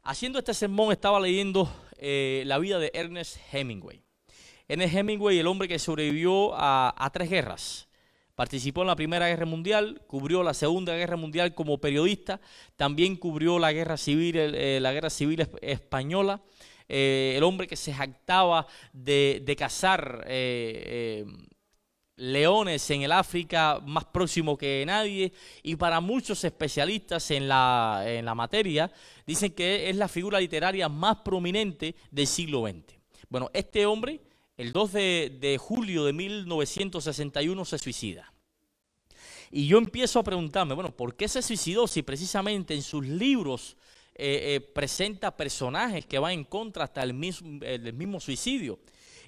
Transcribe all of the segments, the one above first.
Haciendo este sermón estaba leyendo la vida de Ernest Hemingway. Ernest Hemingway, el hombre que sobrevivió a 3 guerras. Participó en la Primera Guerra Mundial, cubrió la Segunda Guerra Mundial como periodista, también cubrió la Guerra Civil, Española. El hombre que se jactaba de cazar leones en el África más próximo que nadie, y para muchos especialistas en la materia dicen que es la figura literaria más prominente del siglo XX. Bueno, este hombre, el 2 de julio de 1961 se suicida. Y yo empiezo a preguntarme, bueno, ¿por qué se suicidó si precisamente en sus libros presenta personajes que van en contra hasta del mismo suicidio?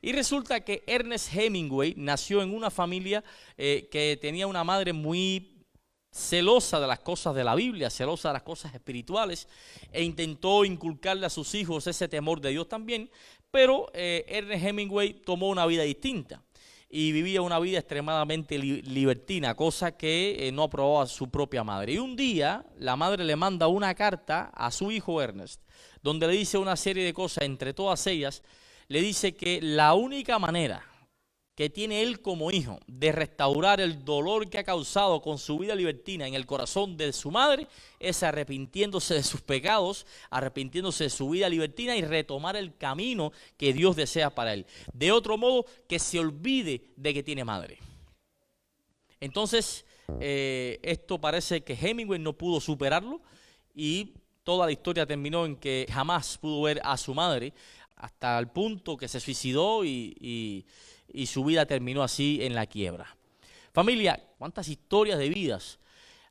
Y resulta que Ernest Hemingway nació en una familia que tenía una madre muy celosa de las cosas de la Biblia, celosa de las cosas espirituales, e intentó inculcarle a sus hijos ese temor de Dios también, pero Ernest Hemingway tomó una vida distinta y vivía una vida extremadamente libertina, cosa que no aprobaba su propia madre. Y un día la madre le manda una carta a su hijo Ernest, donde le dice una serie de cosas, entre todas ellas le dice que la única manera que tiene él como hijo de restaurar el dolor que ha causado con su vida libertina en el corazón de su madre es arrepintiéndose de sus pecados, arrepintiéndose de su vida libertina y retomar el camino que Dios desea para él. De otro modo, que se olvide de que tiene madre. Entonces, esto parece que Hemingway no pudo superarlo y toda la historia terminó en que jamás pudo ver a su madre, hasta el punto que se suicidó y su vida terminó así en la quiebra. Familia, ¿cuántas historias de vidas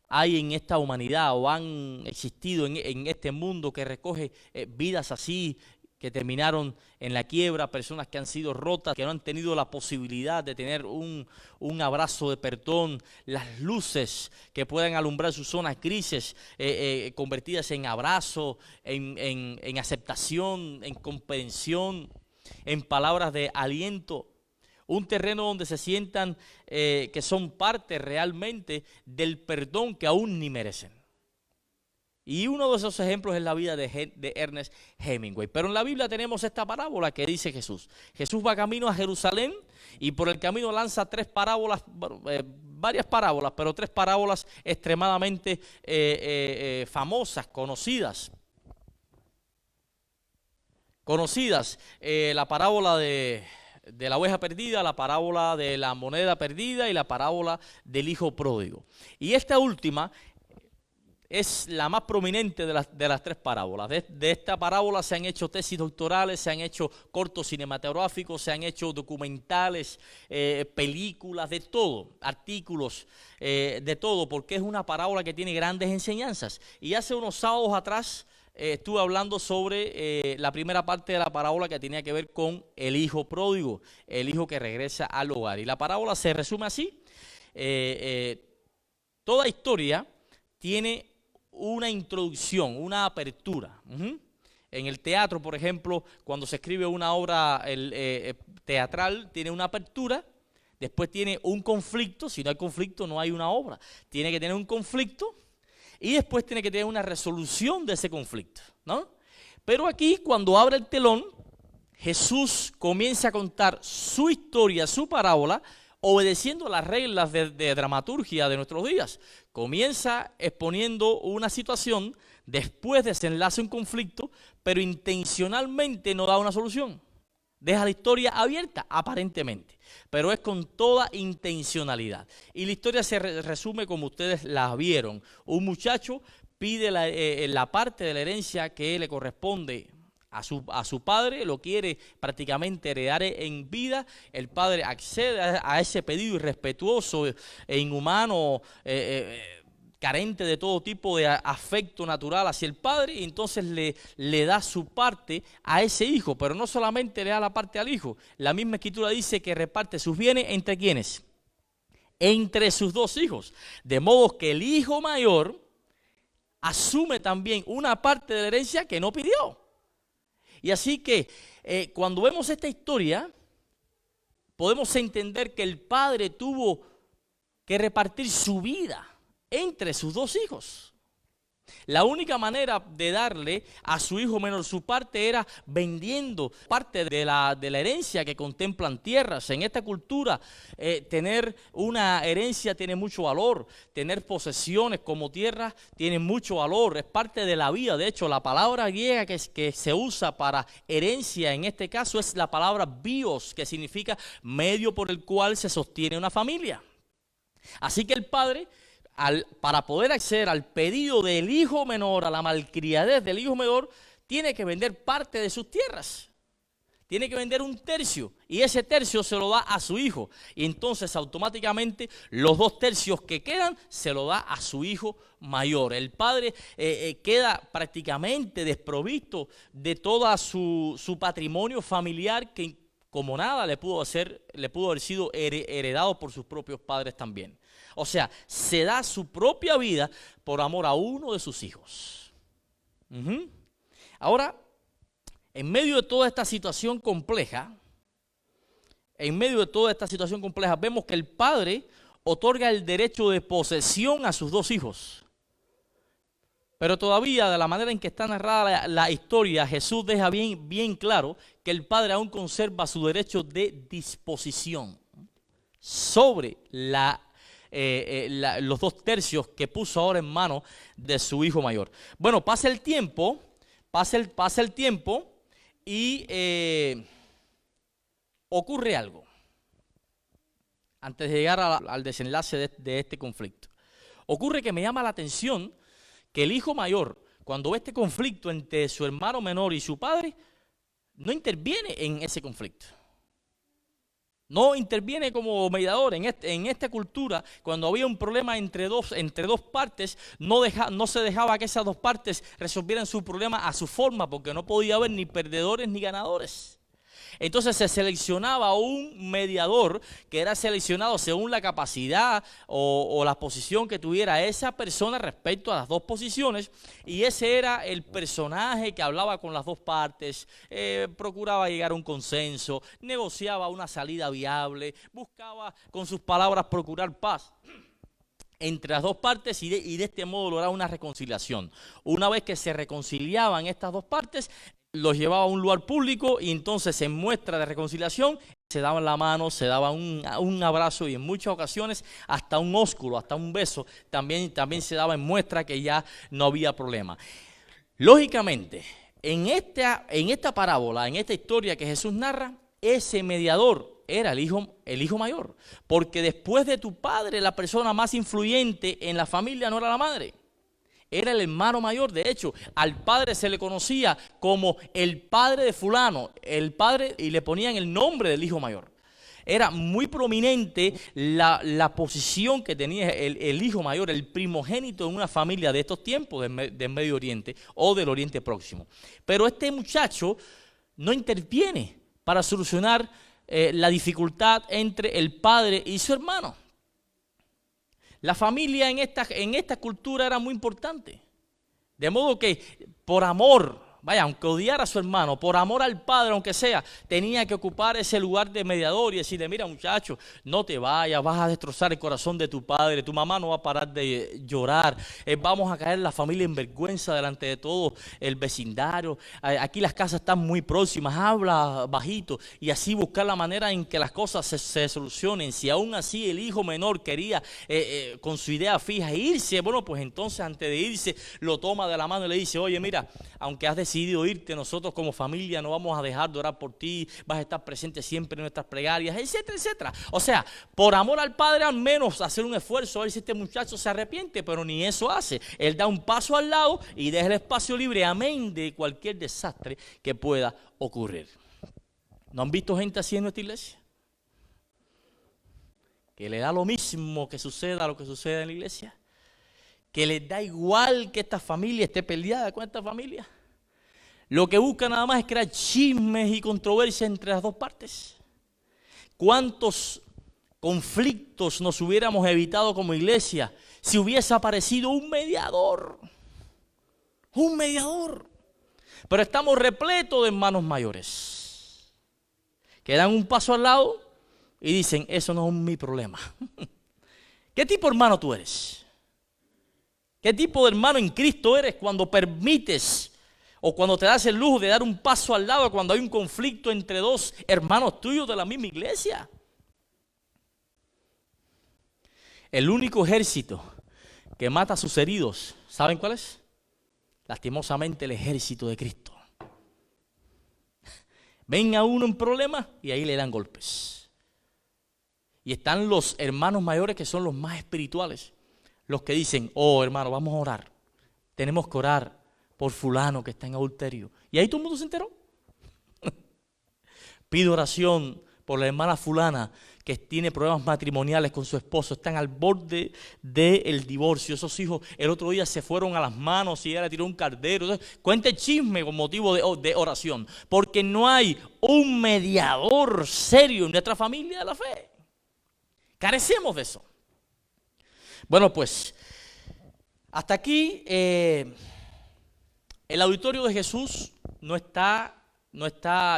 hay en esta humanidad o han existido en este mundo que recoge vidas así, que terminaron en la quiebra, personas que han sido rotas, que no han tenido la posibilidad de tener un abrazo de perdón, las luces que puedan alumbrar sus zonas grises, convertidas en abrazo, en aceptación, en comprensión, en palabras de aliento? Un terreno donde se sientan que son parte realmente del perdón que aún ni merecen. Y uno de esos ejemplos es la vida de Ernest Hemingway. Pero en la Biblia tenemos esta parábola que dice Jesús. Jesús va camino a Jerusalén y por el camino lanza 3 parábolas, varias parábolas, pero 3 parábolas extremadamente famosas, conocidas. La parábola de la oveja perdida, la parábola de la moneda perdida y la parábola del hijo pródigo. Y esta última es la más prominente de las 3 parábolas. De esta parábola se han hecho tesis doctorales, se han hecho cortos cinematográficos, se han hecho documentales, películas, de todo, artículos, de todo, porque es una parábola que tiene grandes enseñanzas. Y hace unos sábados atrás estuve hablando sobre la primera parte de la parábola que tenía que ver con el hijo pródigo, el hijo que regresa al hogar. Y la parábola se resume así. Toda historia tiene una introducción, una apertura. En el teatro, por ejemplo, cuando se escribe una obra teatral, tiene una apertura, después tiene un conflicto. Si no hay conflicto, no hay una obra. Tiene que tener un conflicto y después tiene que tener una resolución de ese conflicto, ¿no? Pero aquí, cuando abre el telón, Jesús comienza a contar su historia, su parábola, obedeciendo las reglas de dramaturgia de nuestros días. Comienza exponiendo una situación, después desenlaza un conflicto, pero intencionalmente no da una solución. Deja la historia abierta, aparentemente, pero es con toda intencionalidad. Y la historia se resume como ustedes la vieron. Un muchacho pide la parte de la herencia que le corresponde a su padre, lo quiere prácticamente heredar en vida. El padre accede a ese pedido irrespetuoso e inhumano, carente de todo tipo de afecto natural hacia el padre, y entonces le da su parte a ese hijo. Pero no solamente le da la parte al hijo, la misma escritura dice que reparte sus bienes entre ¿quiénes? Entre sus 2 hijos, de modo que el hijo mayor asume también una parte de la herencia que no pidió. Y así que cuando vemos esta historia, podemos entender que el padre tuvo que repartir su vida entre sus 2 hijos. La única manera de darle a su hijo menor su parte era vendiendo parte de la herencia que contemplan tierras. En esta cultura, tener una herencia tiene mucho valor. Tener posesiones como tierras tiene mucho valor. Es parte de la vida. De hecho, la palabra griega que se usa para herencia en este caso es la palabra bios, que significa medio por el cual se sostiene una familia. Así que el padre, para poder acceder al pedido del hijo menor, a la malcriadez del hijo menor, tiene que vender parte de sus tierras. Tiene que vender un tercio y ese tercio se lo da a su hijo. Y entonces automáticamente los 2/3 que quedan se lo da a su hijo mayor. El padre queda prácticamente desprovisto de todo su patrimonio familiar que como nada le pudo haber sido heredado por sus propios padres también. O sea, se da su propia vida por amor a uno de sus hijos. Ahora, en medio de toda esta situación compleja, vemos que el padre otorga el derecho de posesión a sus 2 hijos. Pero todavía, de la manera en que está narrada la historia, Jesús deja bien claro que el padre aún conserva su derecho de disposición sobre los 2/3 que puso ahora en manos de su hijo mayor. Bueno, pasa el tiempo y ocurre algo antes de llegar al desenlace de este conflicto. Ocurre que me llama la atención que el hijo mayor, cuando ve este conflicto entre su hermano menor y su padre, no interviene en ese conflicto. No interviene como mediador. En esta cultura, cuando había un problema entre dos partes, no se dejaba que esas 2 partes resolvieran su problema a su forma, porque no podía haber ni perdedores ni ganadores. Entonces se seleccionaba un mediador que era seleccionado según la capacidad o la posición que tuviera esa persona respecto a las 2 posiciones, y ese era el personaje que hablaba con las 2 partes, procuraba llegar a un consenso, negociaba una salida viable, buscaba con sus palabras procurar paz entre las 2 partes y de este modo lograr una reconciliación. Una vez que se reconciliaban estas 2 partes, los llevaba a un lugar público y entonces en muestra de reconciliación se daban la mano, se daban un abrazo y en muchas ocasiones hasta un ósculo, hasta un beso también se daba en muestra que ya no había problema. Lógicamente, en esta parábola, en esta historia que Jesús narra, ese mediador era el hijo mayor, porque después de tu padre la persona más influyente en la familia no era la madre. Era el hermano mayor. De hecho, al padre se le conocía como el padre de fulano, el padre, y le ponían el nombre del hijo mayor. Era muy prominente la posición que tenía el hijo mayor, el primogénito en una familia de estos tiempos del Medio Oriente o del Oriente Próximo. Pero este muchacho no interviene para solucionar la dificultad entre el padre y su hermano. La familia en esta cultura era muy importante. De modo que por amor, aunque odiara a su hermano, por amor al padre, aunque sea, tenía que ocupar ese lugar de mediador y decirle: mira, muchacho, no te vayas, vas a destrozar el corazón de tu padre, tu mamá no va a parar de llorar, vamos a caer la familia en vergüenza delante de todo el vecindario, aquí las casas están muy próximas, habla bajito, y así buscar la manera en que las cosas se solucionen. Si aún así el hijo menor quería con su idea fija irse, bueno, pues entonces antes de irse lo toma de la mano y le dice: oye, mira, aunque has decidido irte, nosotros como familia no vamos a dejar de orar por ti, vas a estar presente siempre en nuestras plegarias, etcétera, etcétera. O sea, por amor al padre, al menos hacer un esfuerzo a ver si este muchacho se arrepiente, pero ni eso hace. Él da un paso al lado y deja el espacio libre, amén de cualquier desastre que pueda ocurrir. ¿No han visto gente así en nuestra iglesia? Que le da lo mismo que suceda lo que suceda en la iglesia, que les da igual que esta familia esté peleada con esta familia. Lo que busca nada más es crear chismes y controversia entre las 2 partes. ¿Cuántos conflictos nos hubiéramos evitado como iglesia si hubiese aparecido un mediador? Un mediador. Pero estamos repletos de hermanos mayores que dan un paso al lado y dicen: eso no es mi problema. ¿Qué tipo de hermano tú eres? ¿Qué tipo de hermano en Cristo eres cuando permites o cuando te das el lujo de dar un paso al lado cuando hay un conflicto entre dos hermanos tuyos de la misma iglesia? El único ejército que mata a sus heridos, ¿saben cuál es? Lastimosamente el ejército de Cristo. Ven a uno en problemas y ahí le dan golpes. Y están los hermanos mayores que son los más espirituales. Los que dicen, oh hermano, vamos a orar. Tenemos que orar por fulano que está en adulterio. Y ahí todo el mundo se enteró. Pido oración por la hermana fulana que tiene problemas matrimoniales con su esposo. Están al borde del divorcio. Esos hijos el otro día se fueron a las manos y ella le tiró un cardero. Entonces, cuente chisme con motivo de oración. Porque no hay un mediador serio en nuestra familia de la fe. Carecemos de eso. Bueno, pues, hasta aquí el auditorio de Jesús no está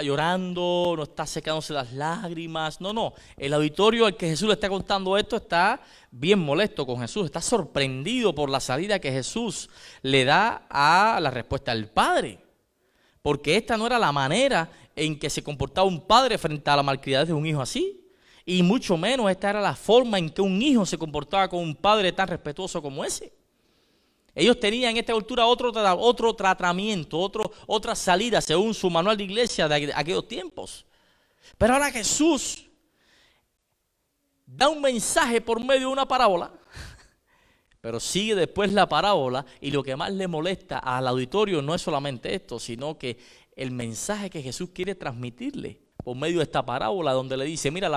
llorando, no está secándose las lágrimas. No. El auditorio al que Jesús le está contando esto está bien molesto con Jesús. Está sorprendido por la salida que Jesús le da a la respuesta del Padre. Porque esta no era la manera en que se comportaba un padre frente a la malcriadez de un hijo así. Y mucho menos esta era la forma en que un hijo se comportaba con un padre tan respetuoso como ese. Ellos tenían en esta cultura otro tratamiento, otra salida según su manual de iglesia de aquellos tiempos. Pero ahora Jesús da un mensaje por medio de una parábola, pero sigue después la parábola y lo que más le molesta al auditorio no es solamente esto, sino que el mensaje que Jesús quiere transmitirle por medio de esta parábola donde le dice, mira,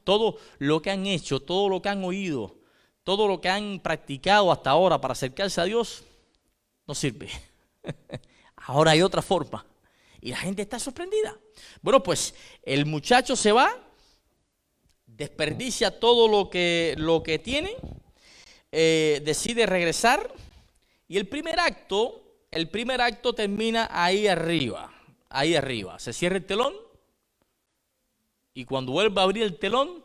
todo lo que han hecho, todo lo que han oído, todo lo que han practicado hasta ahora para acercarse a Dios, no sirve. Ahora hay otra forma. Y la gente está sorprendida. Bueno, pues el muchacho se va, desperdicia todo lo que tiene, decide regresar. Y el primer acto termina ahí arriba. Se cierra el telón. Y cuando vuelve a abrir el telón,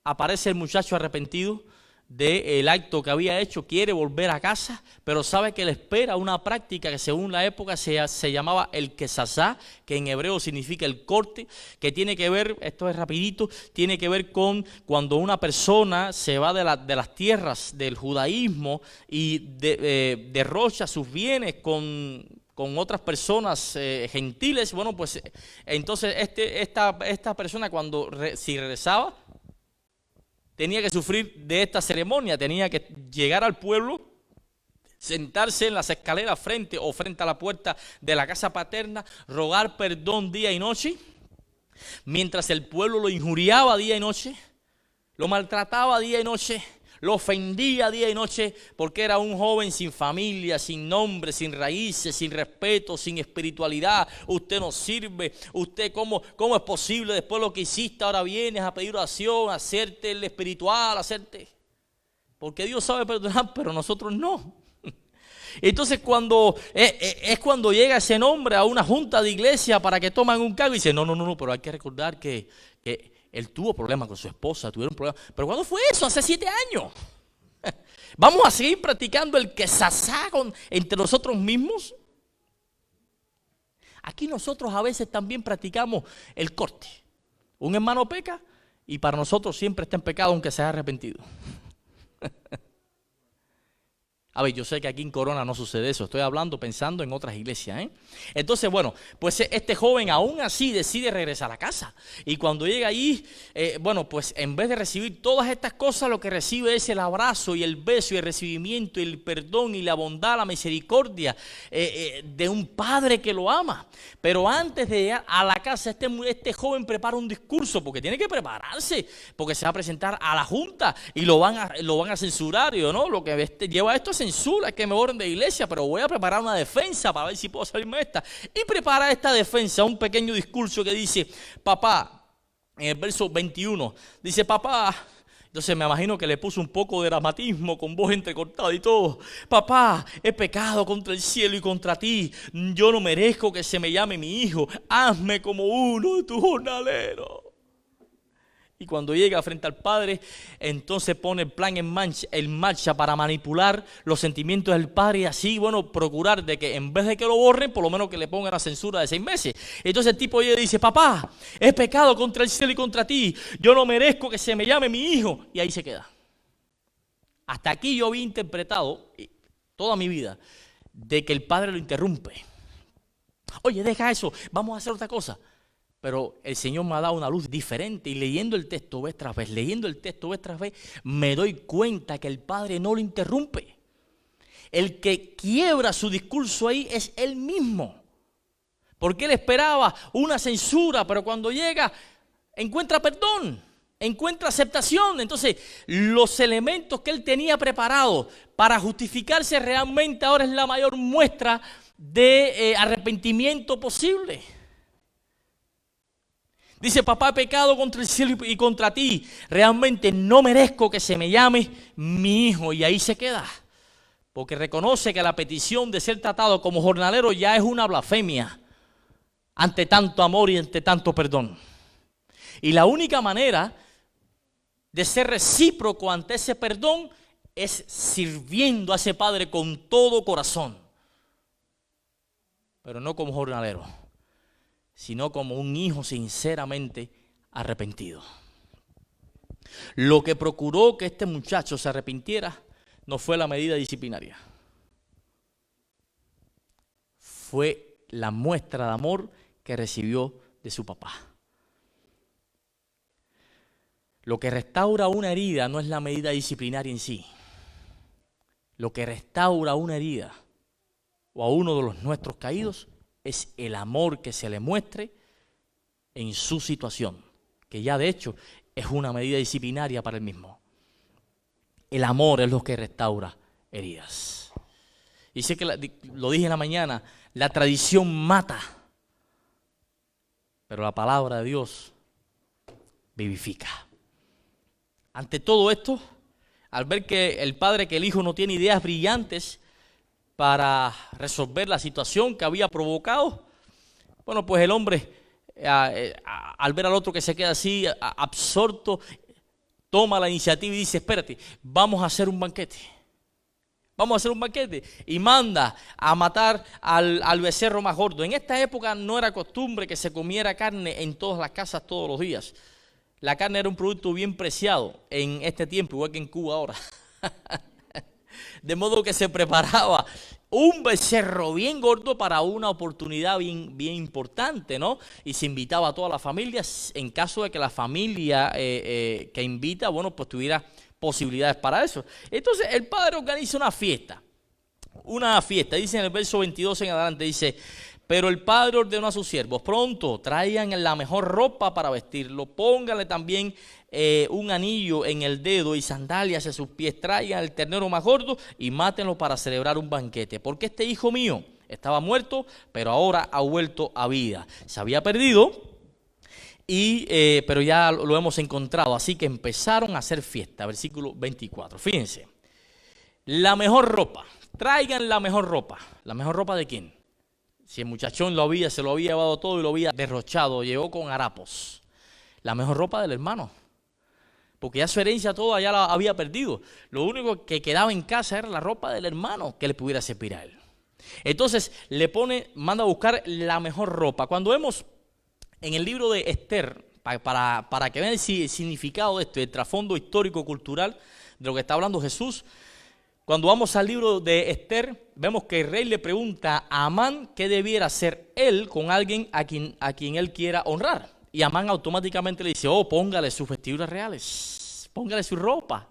aparece el muchacho arrepentido del acto que había hecho, quiere volver a casa, pero sabe que le espera una práctica que según la época se llamaba el quesasá, que en hebreo significa el corte, que tiene que ver, esto es rapidito, tiene que ver con cuando una persona se va de las tierras del judaísmo y derrocha sus bienes con otras personas gentiles. Bueno, pues entonces esta persona si regresaba, tenía que sufrir de esta ceremonia, tenía que llegar al pueblo, sentarse en las escaleras frente a la puerta de la casa paterna, rogar perdón día y noche, mientras el pueblo lo injuriaba día y noche, lo maltrataba día y noche, lo ofendía día y noche porque era un joven sin familia, sin nombre, sin raíces, sin respeto, sin espiritualidad. Usted no sirve. Usted, ¿cómo es posible después de lo que hiciste? Ahora vienes a pedir oración, a hacerte el espiritual, porque Dios sabe perdonar, pero nosotros no. Entonces cuando llega ese hombre a una junta de iglesia para que tomen un cargo y dice, no, pero hay que recordar que él tuvo problemas con su esposa, tuvieron problemas. ¿Pero cuándo fue eso? Hace 7 años. ¿Vamos a seguir practicando el quesasá entre nosotros mismos? Aquí nosotros a veces también practicamos el corte. Un hermano peca y para nosotros siempre está en pecado aunque se haya arrepentido. A ver, yo sé que aquí en Corona no sucede eso, estoy pensando en otras iglesias, Entonces, bueno, pues este joven aún así decide regresar a casa. Y cuando llega allí, pues en vez de recibir todas estas cosas, lo que recibe es el abrazo y el beso y el recibimiento y el perdón y la bondad, la misericordia de un padre que lo ama. Pero antes de llegar a la casa, este joven prepara un discurso, porque tiene que prepararse, porque se va a presentar a la junta y lo van a censurar. Y yo, no, lo que lleva esto es censura, es que me borren de iglesia, pero voy a preparar una defensa para ver si puedo salirme de esta. Y prepara esta defensa, un pequeño discurso que dice, papá, en el verso 21, dice, papá, entonces me imagino que le puso un poco de dramatismo con voz entrecortada y todo. Papá, he pecado contra el cielo y contra ti. Yo no merezco que se me llame mi hijo. Hazme como uno de tus jornaleros. Y cuando llega frente al padre, entonces pone el plan en marcha para manipular los sentimientos del padre y así, bueno, procurar de que en vez de que lo borren, por lo menos que le pongan la censura de 6 meses. Entonces el tipo llega y dice, papá, he pecado contra el cielo y contra ti, yo no merezco que se me llame mi hijo. Y ahí se queda. Hasta aquí yo había interpretado toda mi vida de que el padre lo interrumpe. Oye, deja eso, vamos a hacer otra cosa. Pero el Señor me ha dado una luz diferente y leyendo el texto vez tras vez, me doy cuenta que el Padre no lo interrumpe. El que quiebra su discurso ahí es Él mismo. Porque Él esperaba una censura, pero cuando llega encuentra perdón, encuentra aceptación. Entonces los elementos que Él tenía preparados para justificarse realmente ahora es la mayor muestra de arrepentimiento posible. Dice, papá, he pecado contra el cielo y contra ti. Realmente no merezco que se me llame mi hijo. Y ahí se queda. Porque reconoce que la petición de ser tratado como jornalero ya es una blasfemia. Ante tanto amor y ante tanto perdón. Y la única manera de ser recíproco ante ese perdón es sirviendo a ese padre con todo corazón. Pero no como jornalero, sino como un hijo sinceramente arrepentido. Lo que procuró que este muchacho se arrepintiera no fue la medida disciplinaria. Fue la muestra de amor que recibió de su papá. Lo que restaura una herida no es la medida disciplinaria en sí. Lo que restaura una herida o a uno de los nuestros caídos es el amor que se le muestre en su situación, que ya de hecho es una medida disciplinaria para él mismo. El amor es lo que restaura heridas. Y sé que lo dije en la mañana, la tradición mata, pero la palabra de Dios vivifica. Ante todo esto, al ver que el padre, que el hijo no tiene ideas brillantes para resolver la situación que había provocado, bueno, pues el hombre, al ver al otro que se queda así, absorto, toma la iniciativa y dice, espérate, vamos a hacer un banquete. Vamos a hacer un banquete. Y manda a matar al becerro más gordo. En esta época no era costumbre que se comiera carne en todas las casas todos los días. La carne era un producto bien preciado en este tiempo, igual que en Cuba ahora. De modo que se preparaba un becerro bien gordo para una oportunidad bien importante, ¿no? Y se invitaba a toda la familia en caso de que la familia que invita, bueno, pues tuviera posibilidades para eso. Entonces el padre organiza una fiesta. Dice en el verso 22 en adelante, dice, pero el padre ordenó a sus siervos, pronto traigan la mejor ropa para vestirlo, pónganle también un anillo en el dedo y sandalias a sus pies, traigan el ternero más gordo y mátenlo para celebrar un banquete, porque este hijo mío estaba muerto, pero ahora ha vuelto a vida. Se había perdido, pero ya lo hemos encontrado, así que empezaron a hacer fiesta. Versículo 24, fíjense, la mejor ropa, traigan la mejor ropa. ¿La mejor ropa de quién? Si el muchachón se lo había llevado todo y lo había derrochado, llegó con harapos. La mejor ropa del hermano, porque ya su herencia toda ya la había perdido. Lo único que quedaba en casa era la ropa del hermano que le pudiera servir a él. Entonces manda a buscar la mejor ropa. Cuando vemos en el libro de Esther, para que vean el significado de esto, el trasfondo histórico-cultural de lo que está hablando Jesús, cuando vamos al libro de Esther, vemos que el rey le pregunta a Amán qué debiera hacer él con alguien a quien él quiera honrar. Y Amán automáticamente le dice, póngale sus vestiduras reales, póngale su ropa,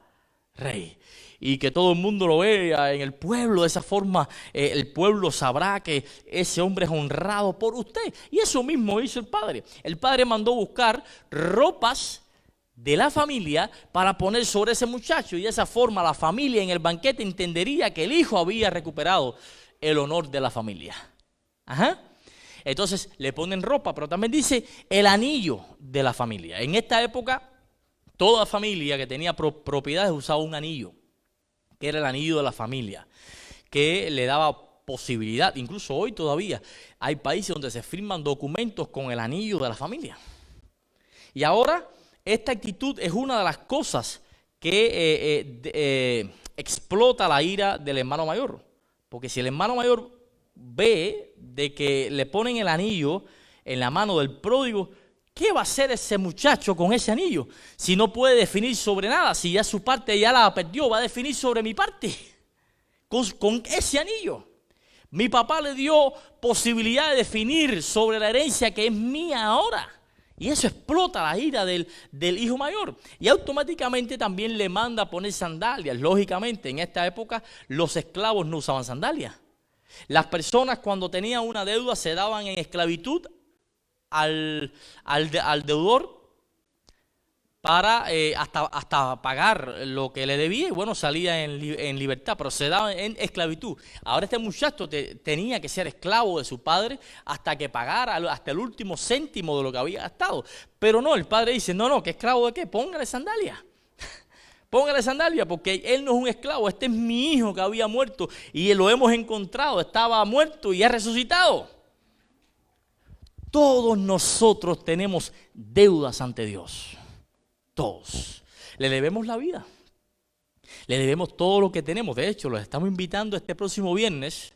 rey. Y que todo el mundo lo vea en el pueblo, de esa forma el pueblo sabrá que ese hombre es honrado por usted. Y eso mismo hizo el padre. El padre mandó buscar ropas de la familia para poner sobre ese muchacho, y de esa forma la familia en el banquete entendería que el hijo había recuperado el honor de la familia. Entonces le ponen ropa, pero también dice el anillo de la familia. En esta época toda familia que tenía propiedades usaba un anillo, que era el anillo de la familia, que le daba posibilidad. Incluso hoy todavía hay países donde se firman documentos con el anillo de la familia. Y ahora esta actitud es una de las cosas que explota la ira del hermano mayor. Porque si el hermano mayor ve de que le ponen el anillo en la mano del pródigo, ¿qué va a hacer ese muchacho con ese anillo? Si no puede definir sobre nada, si ya su parte ya la perdió, va a definir sobre mi parte con ese anillo. Mi papá le dio posibilidad de definir sobre la herencia que es mía ahora. Y eso explota la ira del hijo mayor. Y automáticamente también le manda a poner sandalias. Lógicamente, en esta época los esclavos no usaban sandalias. Las personas cuando tenían una deuda se daban en esclavitud al deudor para hasta pagar lo que le debía, y bueno, salía en libertad, pero se daba en esclavitud. Ahora este muchacho tenía que ser esclavo de su padre hasta que pagara hasta el último céntimo de lo que había gastado. Pero no, el padre dice, no, ¿qué esclavo de qué? Póngale sandalia. Póngale sandalia, porque él no es un esclavo, este es mi hijo que había muerto y lo hemos encontrado, estaba muerto y ha resucitado. Todos nosotros tenemos deudas ante Dios. Todos. Le debemos la vida. Le debemos todo lo que tenemos. De hecho, los estamos invitando este próximo viernes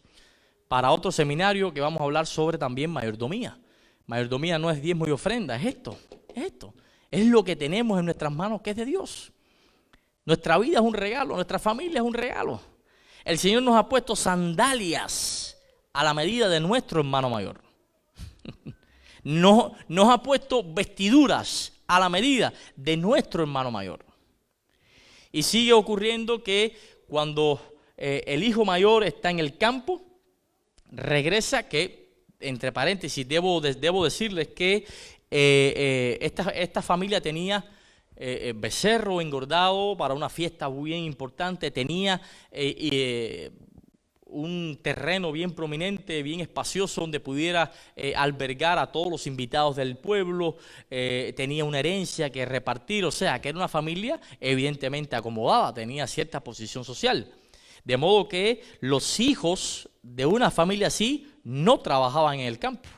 para otro seminario que vamos a hablar sobre también mayordomía. Mayordomía no es diezmo y ofrenda, es esto. Es lo que tenemos en nuestras manos que es de Dios. Nuestra vida es un regalo, nuestra familia es un regalo. El Señor nos ha puesto sandalias a la medida de nuestro hermano mayor. Nos ha puesto vestiduras a la medida de nuestro hermano mayor. Y sigue ocurriendo que cuando el hijo mayor está en el campo, regresa, que entre paréntesis debo decirles que esta familia tenía becerro engordado para una fiesta bien importante, tenía un terreno bien prominente, bien espacioso, donde pudiera albergar a todos los invitados del pueblo, tenía una herencia que repartir, o sea, que era una familia evidentemente acomodada, tenía cierta posición social. De modo que los hijos de una familia así no trabajaban en el campo.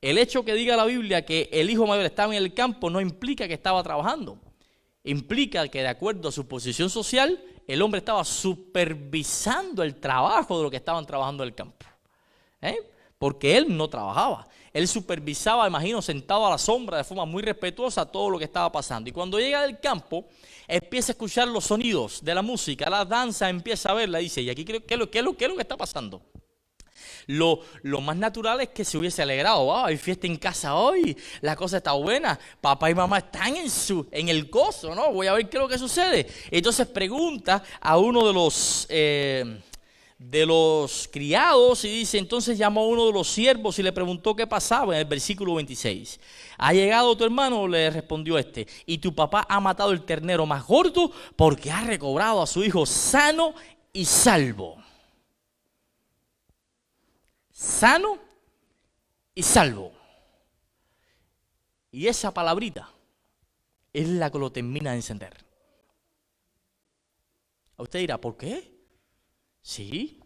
El hecho que diga la Biblia que el hijo mayor estaba en el campo no implica que estaba trabajando. Implica que de acuerdo a su posición social, el hombre estaba supervisando el trabajo de lo que estaban trabajando en el campo. Porque él no trabajaba. Él supervisaba, imagino, sentado a la sombra de forma muy respetuosa todo lo que estaba pasando. Y cuando llega del campo, empieza a escuchar los sonidos de la música, la danza, empieza a verla, dice, y aquí ¿qué es lo que está pasando? Lo más natural es que se hubiese alegrado. Hay fiesta en casa hoy, la cosa está buena, papá y mamá están en el gozo, ¿no? Voy a ver qué es lo que sucede. Entonces pregunta a uno de los criados y dice, entonces llamó a uno de los siervos y le preguntó qué pasaba en el versículo 26. ¿Ha llegado tu hermano? Le respondió este, y tu papá ha matado el ternero más gordo porque ha recobrado a su hijo sano y salvo. Sano y salvo. Y esa palabrita es la que lo termina de encender. Usted dirá, ¿por qué? Sí.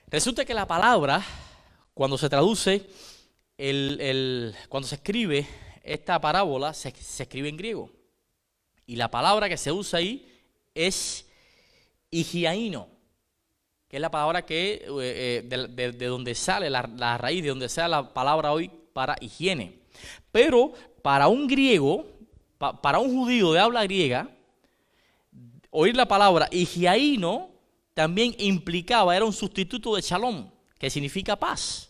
Resulta que la palabra, cuando se traduce, cuando se escribe esta parábola, se escribe en griego. Y la palabra que se usa ahí es higiaino, que es la palabra que de donde sale la raíz, de donde sale la palabra hoy para higiene. Pero para un griego, para un judío de habla griega, oír la palabra higiaino también implicaba, era un sustituto de shalom, que significa paz.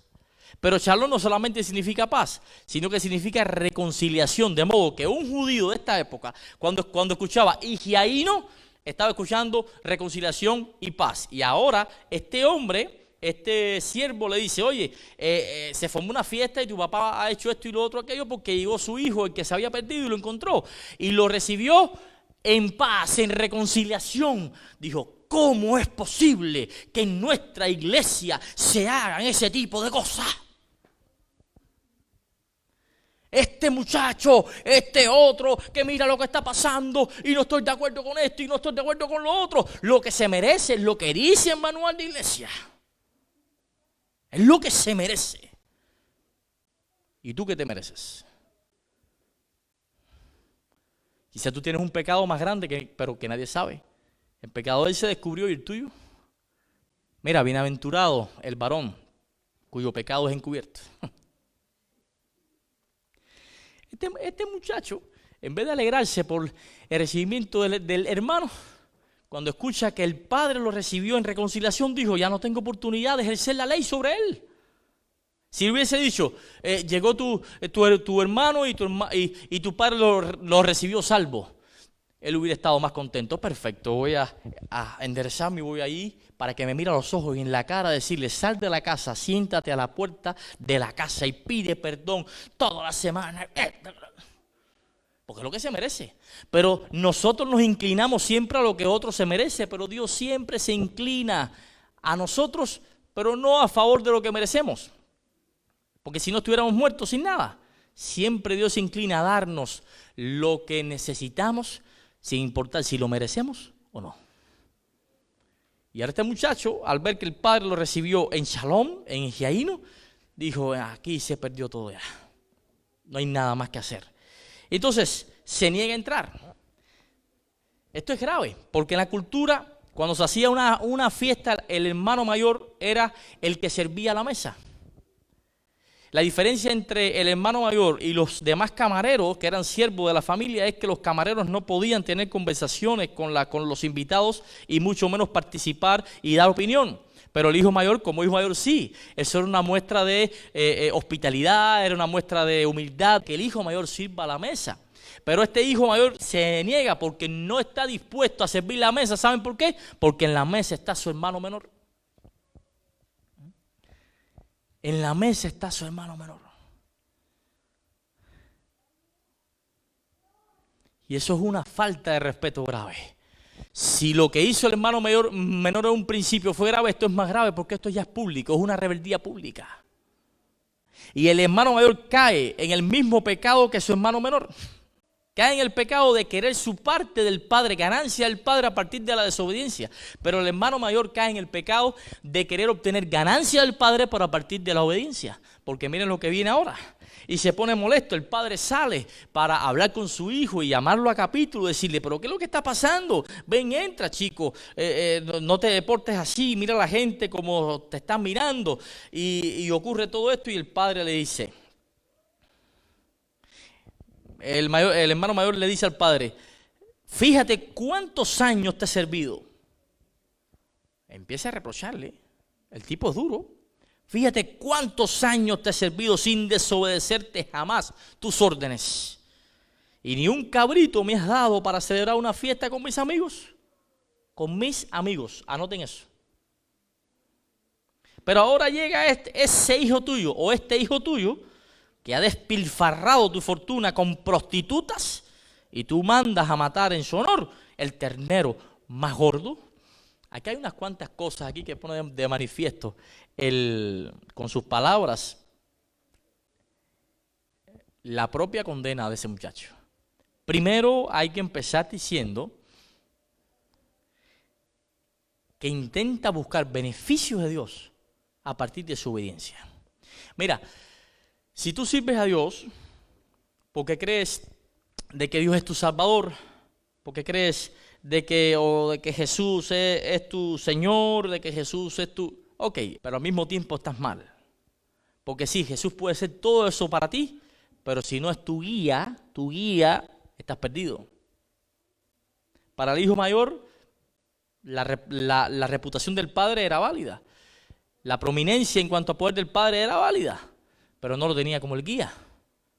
Pero shalom no solamente significa paz, sino que significa reconciliación. De modo que un judío de esta época, cuando escuchaba higiaino, estaba escuchando reconciliación y paz. Y ahora este hombre, este siervo le dice, oye, se formó una fiesta y tu papá ha hecho esto y lo otro, aquello, porque llegó su hijo, el que se había perdido, y lo encontró. Y lo recibió en paz, en reconciliación. Dijo, ¿cómo es posible que en nuestra iglesia se hagan ese tipo de cosas? Este muchacho, este otro, que mira lo que está pasando y no estoy de acuerdo con esto y no estoy de acuerdo con lo otro. Lo que se merece es lo que dice el manual de iglesia. Es lo que se merece. ¿Y tú qué te mereces? Quizá tú tienes un pecado más grande, pero que nadie sabe. El pecado de él se descubrió y el tuyo. Mira, bienaventurado el varón cuyo pecado es encubierto. Este muchacho, en vez de alegrarse por el recibimiento del hermano, cuando escucha que el padre lo recibió en reconciliación, dijo, ya no tengo oportunidad de ejercer la ley sobre él. Si hubiese dicho, llegó tu hermano y tu padre lo recibió salvo, él hubiera estado más contento. Perfecto, voy a enderezarme y voy ahí para que me mire a los ojos y en la cara decirle, sal de la casa, siéntate a la puerta de la casa y pide perdón toda la semana. Porque es lo que se merece. Pero nosotros nos inclinamos siempre a lo que otro se merece, pero Dios siempre se inclina a nosotros, pero no a favor de lo que merecemos. Porque si no estuviéramos muertos sin nada, siempre Dios se inclina a darnos lo que necesitamos, sin importar si lo merecemos o no. Y ahora este muchacho, al ver que el padre lo recibió en Shalom, en Hijaíno, dijo, aquí se perdió todo ya. No hay nada más que hacer. Entonces, se niega a entrar. Esto es grave, porque en la cultura, cuando se hacía una fiesta, el hermano mayor era el que servía a la mesa. La diferencia entre el hermano mayor y los demás camareros, que eran siervos de la familia, es que los camareros no podían tener conversaciones con los invitados y mucho menos participar y dar opinión. Pero el hijo mayor, como hijo mayor, sí. Eso era una muestra de hospitalidad, era una muestra de humildad, que el hijo mayor sirva a la mesa. Pero este hijo mayor se niega porque no está dispuesto a servir la mesa. ¿Saben por qué? Porque en la mesa está su hermano menor. En la mesa está su hermano menor. Y eso es una falta de respeto grave. Si lo que hizo el hermano menor en un principio fue grave, esto es más grave porque esto ya es público, es una rebeldía pública. Y el hermano mayor cae en el mismo pecado que su hermano menor. Cae en el pecado de querer su parte del padre, ganancia del padre a partir de la desobediencia. Pero el hermano mayor cae en el pecado de querer obtener ganancia del padre pero a partir de la obediencia. Porque miren lo que viene ahora. Y se pone molesto, el padre sale para hablar con su hijo y llamarlo a capítulo, decirle, pero ¿qué es lo que está pasando? Ven, entra, chico, no te deportes así, mira a la gente como te están mirando. Y ocurre todo esto y el padre le dice, el hermano mayor le dice al padre, fíjate cuántos años te he servido. Empieza a reprocharle, el tipo es duro. Fíjate cuántos años te he servido sin desobedecerte jamás tus órdenes. Y ni un cabrito me has dado para celebrar una fiesta con mis amigos. Con mis amigos, anoten eso. Pero ahora llega ese hijo tuyo o este hijo tuyo que ha despilfarrado tu fortuna con prostitutas y tú mandas a matar en su honor el ternero más gordo. Aquí hay unas cuantas cosas aquí que pone de manifiesto con sus palabras la propia condena de ese muchacho. Primero hay que empezar diciendo que intenta buscar beneficios de Dios a partir de su obediencia. Mira, si tú sirves a Dios porque crees de que Dios es tu Salvador, porque crees de que Jesús es tu Señor, de que Jesús es tu... Ok, pero al mismo tiempo estás mal. Porque sí, Jesús puede ser todo eso para ti, pero si no es tu guía, estás perdido. Para el hijo mayor, la reputación del padre era válida. La prominencia en cuanto a poder del padre era válida, pero no lo tenía como el guía.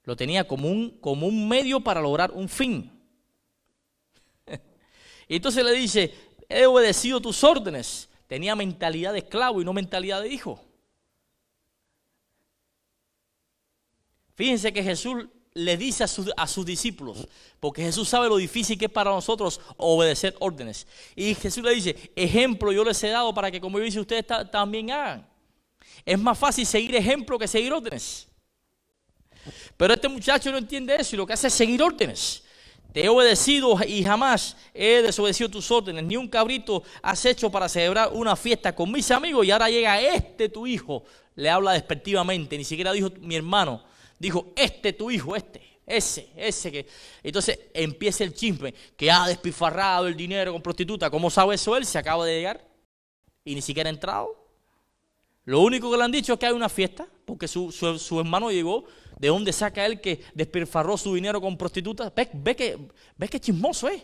Lo tenía como un medio para lograr un fin. Y entonces le dice, he obedecido tus órdenes. Tenía mentalidad de esclavo y no mentalidad de hijo. Fíjense que Jesús le dice a sus discípulos, porque Jesús sabe lo difícil que es para nosotros obedecer órdenes. Y Jesús le dice, ejemplo yo les he dado para que como yo hice ustedes también hagan. Es más fácil seguir ejemplo que seguir órdenes. Pero este muchacho no entiende eso y lo que hace es seguir órdenes. Te he obedecido y jamás he desobedecido tus órdenes. Ni un cabrito has hecho para celebrar una fiesta con mis amigos. Y ahora llega tu hijo. Le habla despectivamente. Ni siquiera dijo mi hermano. Dijo tu hijo, ese que... Entonces empieza el chisme, que ha despilfarrado el dinero con prostituta. ¿Cómo sabe eso él? Se acaba de llegar y ni siquiera ha entrado. Lo único que le han dicho es que hay una fiesta, porque su hermano llegó. ¿De dónde saca él que despilfarró su dinero con prostitutas? Ve que chismoso es.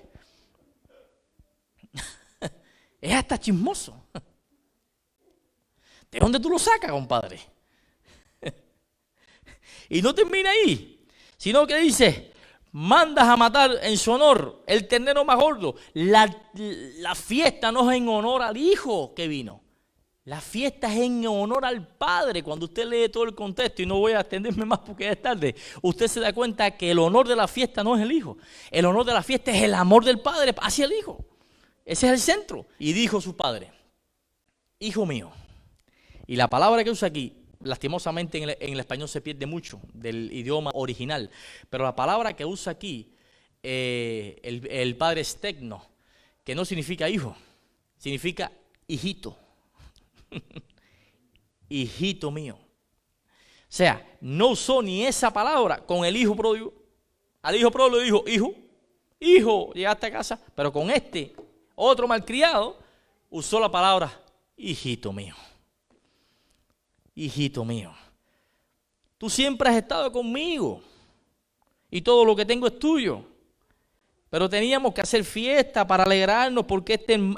Es hasta chismoso. ¿De dónde tú lo sacas, compadre? Y no termina ahí, sino que dice, mandas a matar en su honor el ternero más gordo. La fiesta no es en honor al hijo que vino. La fiesta es en honor al padre. Cuando usted lee todo el contexto, y no voy a extenderme más porque ya es tarde, usted se da cuenta que el honor de la fiesta no es el hijo. El honor de la fiesta es el amor del padre hacia el hijo. Ese es el centro. Y dijo su padre, hijo mío. Y la palabra que usa aquí, lastimosamente en el español se pierde mucho del idioma original, pero la palabra que usa aquí, el padre es tecno, que no significa hijo, significa hijito. Hijito mío. O sea, no usó ni esa palabra con el hijo pródigo. Al hijo pródigo le dijo, hijo, llegaste a casa. Pero con este otro malcriado usó la palabra hijito mío. Hijito mío, tú siempre has estado conmigo y todo lo que tengo es tuyo. Pero teníamos que hacer fiesta para alegrarnos porque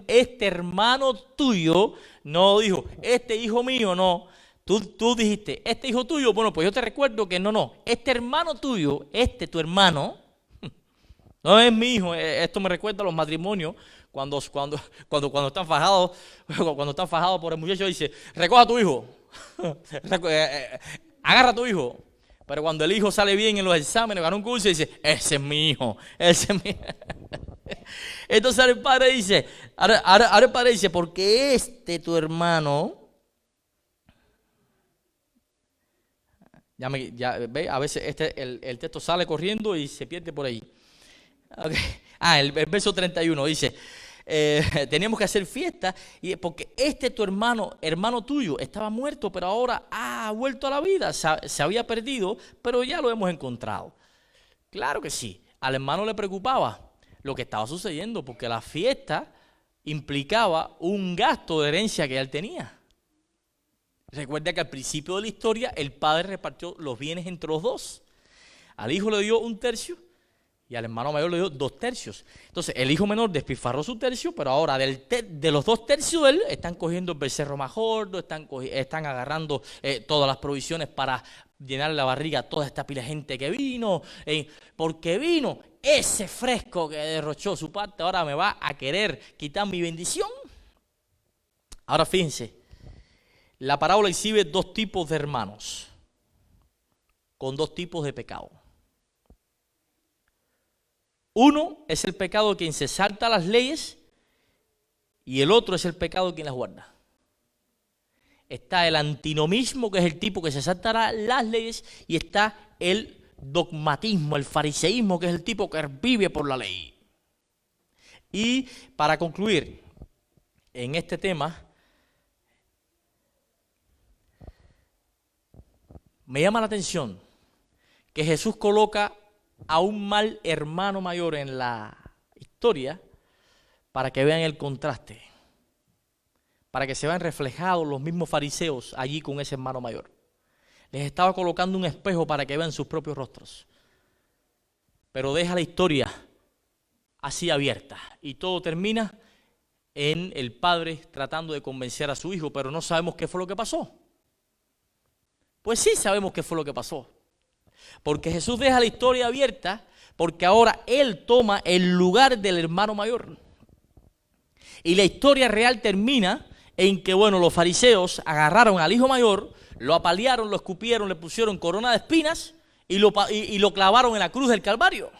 este hermano tuyo, no dijo, este hijo mío, no. Tú dijiste, este hijo tuyo, bueno, pues yo te recuerdo que no. Este hermano tuyo, tu hermano, no es mi hijo. Esto me recuerda a los matrimonios cuando están fajados, cuando están fajados por el muchacho dice, recoja a tu hijo. Agarra a tu hijo. Pero cuando el hijo sale bien en los exámenes, gana un curso y dice, ese es mi hijo, ese es mi hijo. Entonces ahora el padre dice, porque tu hermano, ve, a veces el texto sale corriendo y se pierde por ahí. Okay. El verso 31 dice, teníamos que hacer fiesta porque tu hermano tuyo, estaba muerto, pero ahora ha vuelto a la vida. Se había perdido, pero ya lo hemos encontrado. Claro que sí. Al hermano le preocupaba lo que estaba sucediendo, porque la fiesta implicaba un gasto de herencia que él tenía. Recuerda que al principio de la historia el padre repartió los bienes entre los dos. Al hijo le dio 1/3 y al hermano mayor le dio 2/3. Entonces el hijo menor despilfarró su tercio, pero ahora de los 2/3 de él están cogiendo el becerro más gordo, están agarrando todas las provisiones para llenar la barriga a toda esta pila de gente que vino, porque vino ese fresco que derrochó su parte, ahora me va a querer quitar mi bendición. Ahora fíjense, la parábola exhibe 2 tipos de hermanos con 2 tipos de pecado. Uno es el pecado de quien se salta las leyes y el otro es el pecado de quien las guarda. Está el antinomismo, que es el tipo que se saltará las leyes, y está el dogmatismo, el fariseísmo, que es el tipo que vive por la ley. Y para concluir en este tema, me llama la atención que Jesús coloca a un mal hermano mayor en la historia para que vean el contraste, para que se vean reflejados los mismos fariseos allí con ese hermano mayor. Les estaba colocando un espejo para que vean sus propios rostros, pero deja la historia así abierta y todo termina en el padre tratando de convencer a su hijo, pero no sabemos qué fue lo que pasó. Pues sí sabemos qué fue lo que pasó. Porque Jesús deja la historia abierta, porque ahora Él toma el lugar del hermano mayor. Y la historia real termina en que, los fariseos agarraron al hijo mayor, lo apalearon, lo escupieron, le pusieron corona de espinas y lo clavaron en la cruz del Calvario.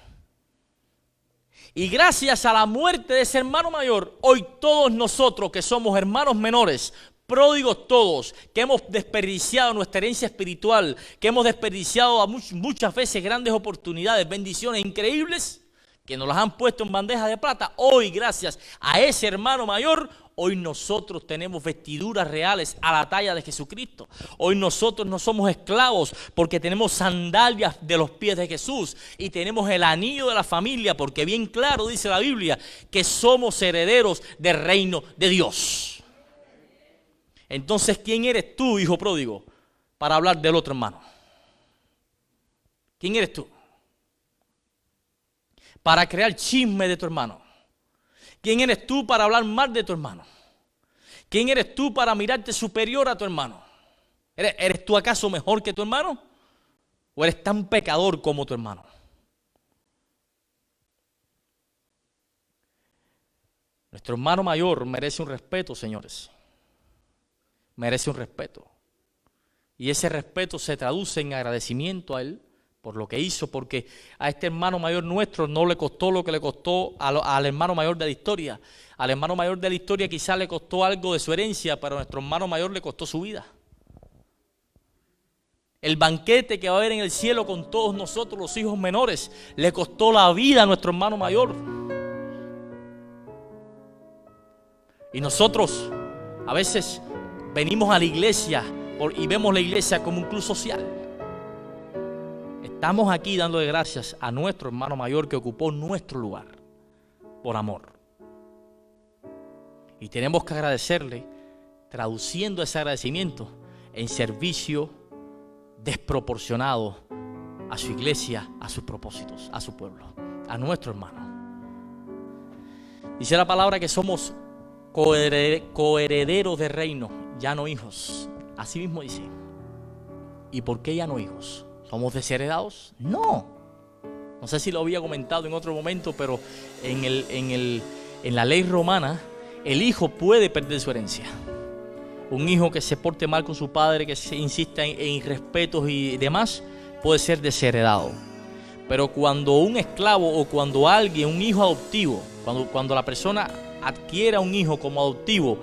Y gracias a la muerte de ese hermano mayor, hoy todos nosotros que somos hermanos menores, pródigos todos, que hemos desperdiciado nuestra herencia espiritual, que hemos desperdiciado muchas veces grandes oportunidades, bendiciones increíbles, que nos las han puesto en bandeja de plata, hoy gracias a ese hermano mayor, Hoy nosotros tenemos vestiduras reales a la talla de Jesucristo. Hoy nosotros no somos esclavos porque tenemos sandalias de los pies de Jesús y tenemos el anillo de la familia, porque bien claro dice la Biblia que somos herederos del reino de Dios. Entonces, ¿quién eres tú, hijo pródigo, para hablar del otro hermano? ¿Quién eres tú? Para crear chisme de tu hermano. ¿Quién eres tú para hablar mal de tu hermano? ¿Quién eres tú para mirarte superior a tu hermano? ¿Eres tú acaso mejor que tu hermano? ¿O eres tan pecador como tu hermano? Nuestro hermano mayor merece un respeto, señores. Merece un respeto. Y ese respeto se traduce en agradecimiento a él por lo que hizo, porque a este hermano mayor nuestro no le costó lo que le costó al hermano mayor de la historia. Al hermano mayor de la historia quizás le costó algo de su herencia, pero a nuestro hermano mayor le costó su vida. El banquete que va a haber en el cielo con todos nosotros, los hijos menores, le costó la vida a nuestro hermano mayor. Y nosotros a veces venimos a la iglesia y vemos la iglesia como un club social. Estamos aquí dándole gracias a nuestro hermano mayor que ocupó nuestro lugar por amor. Y tenemos que agradecerle, traduciendo ese agradecimiento en servicio desproporcionado a su iglesia, a sus propósitos, a su pueblo, a nuestro hermano. Dice la palabra que somos coherederos del reino, ya no hijos. Así mismo dice. ¿Y por qué ya no hijos? ¿Somos desheredados? No. No sé si lo había comentado en otro momento, pero en la ley romana, el hijo puede perder su herencia. Un hijo que se porte mal con su padre, que se insista en irrespetos y demás, puede ser desheredado. Pero cuando un esclavo o cuando alguien, un hijo adoptivo, cuando la persona adquiera un hijo como adoptivo,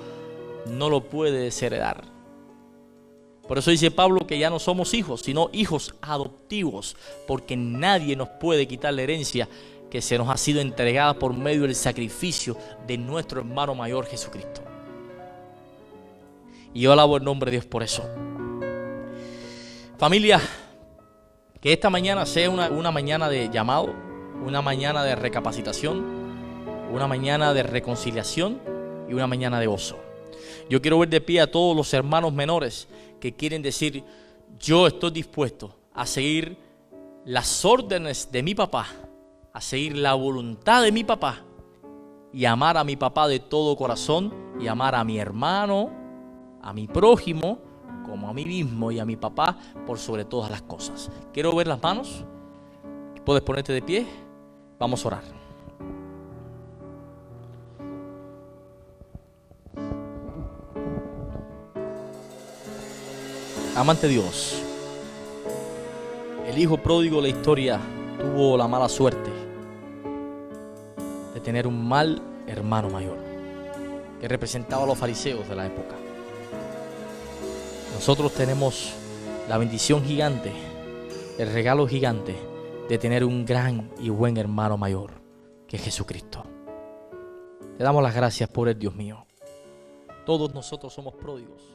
no lo puede desheredar. Por eso dice Pablo que ya no somos hijos, sino hijos adoptivos, porque nadie nos puede quitar la herencia que se nos ha sido entregada por medio del sacrificio de nuestro hermano mayor Jesucristo. Y yo alabo el nombre de Dios por eso. Familia, que esta mañana sea una mañana de llamado, una mañana de recapacitación, una mañana de reconciliación y una mañana de gozo. Yo quiero ver de pie a todos los hermanos menores que quieren decir: yo estoy dispuesto a seguir las órdenes de mi papá, a seguir la voluntad de mi papá y amar a mi papá de todo corazón y amar a mi hermano, a mi prójimo, como a mí mismo y a mi papá por sobre todas las cosas. Quiero ver las manos. ¿Puedes ponerte de pie? Vamos a orar. Amante Dios, el hijo pródigo de la historia tuvo la mala suerte de tener un mal hermano mayor que representaba a los fariseos de la época. Nosotros tenemos la bendición gigante, el regalo gigante de tener un gran y buen hermano mayor que es Jesucristo. Te damos las gracias por él, Dios mío. Todos nosotros somos pródigos.